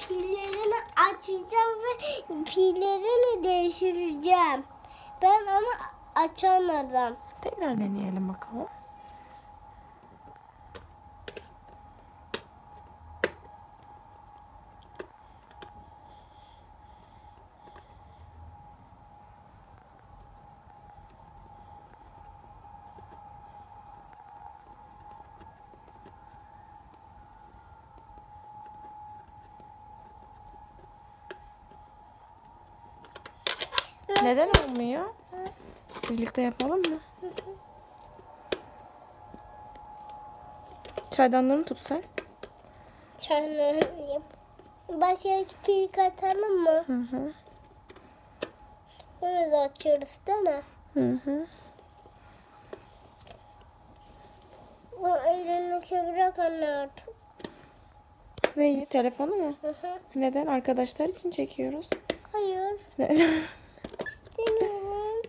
pillerini açacağım ve pillerini değiştireceğim. Ben ama açamadım. Tekrar deneyelim bakalım. Neden olmuyor? Birlikte yapalım mı? Çaydanlığını tut sen. Çanlarım. Başka pil katalım mı? Hı hı. Onu da açıyoruz değil mi? Hı hı. Bu elindeki bırak anne artık. Neyi? Telefonu mu? Hı hı. Neden? Arkadaşlar için çekiyoruz. Hayır. Neden? İstemiyorum.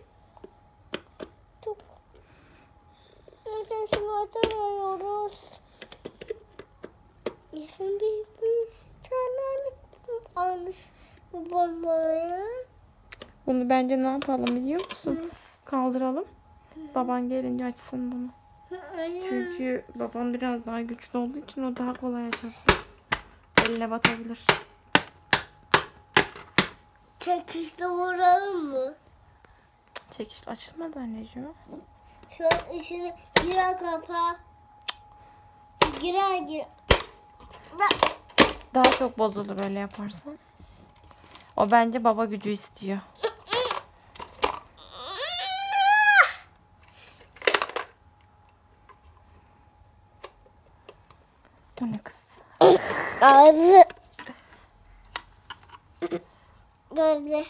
Çok. Neden şimdi atamıyoruz? Yaşın bir tane almış bu bombayı. Bunu bence ne yapalım biliyor musun? Kaldıralım. Baban gelince açsın bunu. Hayır. Çünkü babam biraz daha güçlü olduğu için o daha kolay açar. Eline batabilir. Çekişle vuralım mı? Çekiş açılmadı anneciğim. Şu an işini girer kapa. Girer. Daha çok bozulur öyle yaparsan. O bence baba gücü istiyor. Bu ne kız? Ağzı. Böyle.